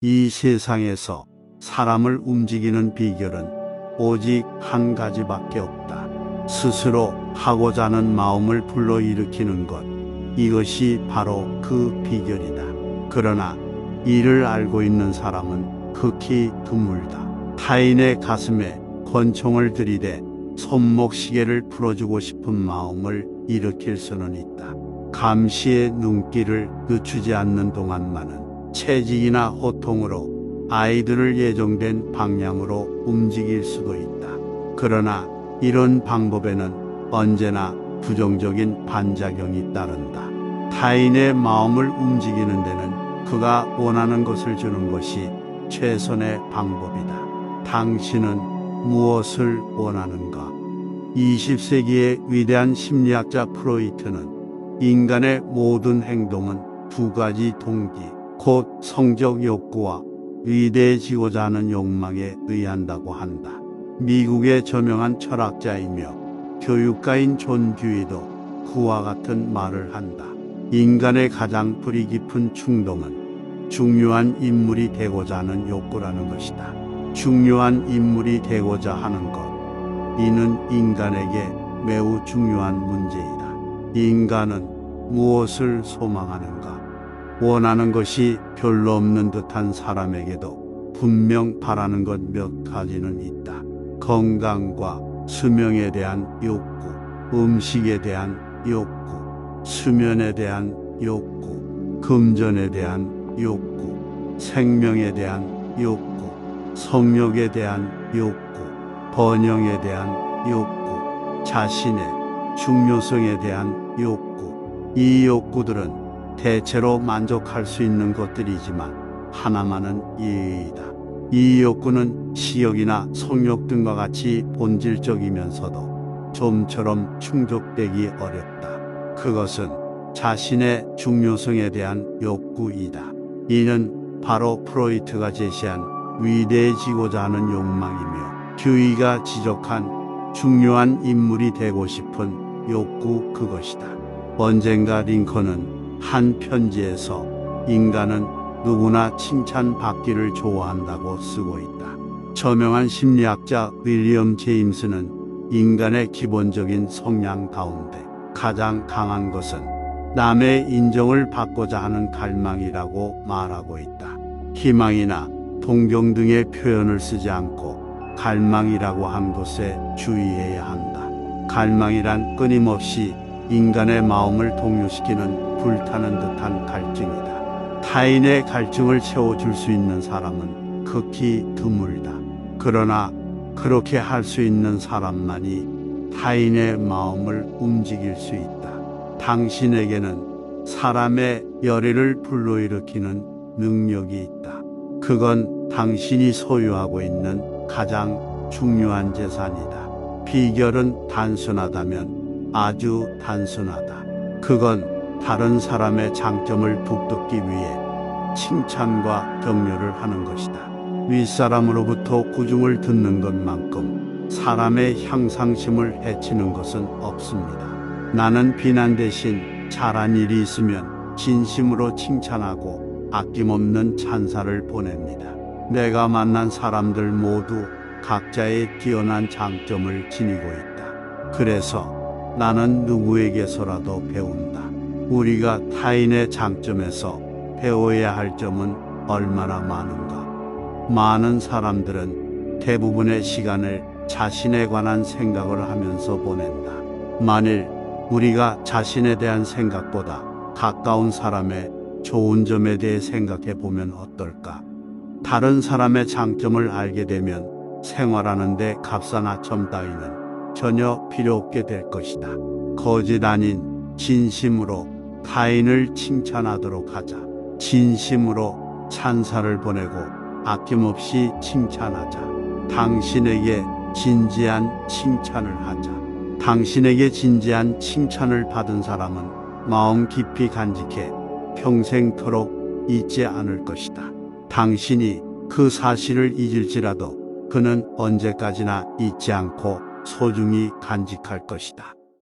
이 세상에서 사람을 움직이는 비결은 오직 한 가지밖에 없다. 스스로 하고자 하는 마음을 불러일으키는 것. 이것이 바로 그 비결이다. 그러나 이를 알고 있는 사람은 극히 드물다. 타인의 가슴에 권총을 들이대 손목시계를 풀어주고 싶은 마음을 일으킬 수는 있다. 감시의 눈길을 늦추지 않는 동안만은 채찍이나 호통으로 아이들을 예정된 방향으로 움직일 수도 있다. 그러나 이런 방법에는 언제나 부정적인 반작용이 따른다. 타인의 마음을 움직이는 데는 그가 원하는 것을 주는 것이 최선의 방법이다. 당신은 무엇을 원하는가? 20세기의 위대한 심리학자 프로이트는 인간의 모든 행동은 두 가지 동기, 곧 성적 욕구와 위대해지고자 하는 욕망에 의한다고 한다. 미국의 저명한 철학자이며 교육가인 존 듀이도 그와 같은 말을 한다. 인간의 가장 뿌리 깊은 충동은 중요한 인물이 되고자 하는 욕구라는 것이다. 중요한 인물이 되고자 하는 것. 이는 인간에게 매우 중요한 문제이다. 인간은 무엇을 소망하는가? 원하는 것이 별로 없는 듯한 사람에게도 분명 바라는 것 몇 가지는 있다. 건강과 수명에 대한 욕구, 음식에 대한 욕구, 수면에 대한 욕구, 금전에 대한 욕구, 생명에 대한 욕구, 성욕에 대한 욕구, 번영에 대한 욕구, 자신의 중요성에 대한 욕구. 이 욕구들은 대체로 만족할 수 있는 것들이지만 하나만은 예외이다. 이 욕구는 시욕이나 성욕 등과 같이 본질적이면서도 좀처럼 충족되기 어렵다. 그것은 자신의 중요성에 대한 욕구이다. 이는 바로 프로이트가 제시한 위대해지고자 하는 욕망이며 듀이가 지적한 중요한 인물이 되고 싶은 욕구 그것이다. 언젠가 링컨은 한 편지에서 인간은 누구나 칭찬받기를 좋아한다고 쓰고 있다. 저명한 심리학자 윌리엄 제임스는 인간의 기본적인 성향 가운데 가장 강한 것은 남의 인정을 받고자 하는 갈망이라고 말하고 있다. 희망이나 동경 등의 표현을 쓰지 않고 갈망이라고 한 것에 주의해야 한다. 갈망이란 끊임없이 인간의 마음을 동요시키는 불타는 듯한 갈증이다. 타인의 갈증을 채워줄 수 있는 사람은 극히 드물다. 그러나 그렇게 할 수 있는 사람만이 타인의 마음을 움직일 수 있다. 당신에게는 사람의 열의를 불러일으키는 능력이 있다. 그건 당신이 소유하고 있는 가장 중요한 재산이다. 비결은 단순하다면 아주 단순하다. 그건 다른 사람의 장점을 북돋기 위해 칭찬과 격려를 하는 것이다. 윗사람으로부터 구중을 듣는 것만큼 사람의 향상심을 해치는 것은 없습니다. 나는 비난 대신 잘한 일이 있으면 진심으로 칭찬하고 아낌없는 찬사를 보냅니다. 내가 만난 사람들 모두 각자의 뛰어난 장점을 지니고 있다. 그래서 나는 누구에게서라도 배운다. 우리가 타인의 장점에서 배워야 할 점은 얼마나 많은가. 많은 사람들은 대부분의 시간을 자신에 관한 생각을 하면서 보낸다. 만일 우리가 자신에 대한 생각보다 가까운 사람의 좋은 점에 대해 생각해 보면 어떨까? 다른 사람의 장점을 알게 되면 생활하는데 값싼 아첨 따위는 전혀 필요 없게 될 것이다. 거짓 아닌 진심으로 타인을 칭찬하도록 하자. 진심으로 찬사를 보내고 아낌없이 칭찬하자. 당신에게 진지한 칭찬을 하자. 당신에게 진지한 칭찬을 받은 사람은 마음 깊이 간직해 평생토록 잊지 않을 것이다. 당신이 그 사실을 잊을지라도 그는 언제까지나 잊지 않고 소중히 간직할 것이다.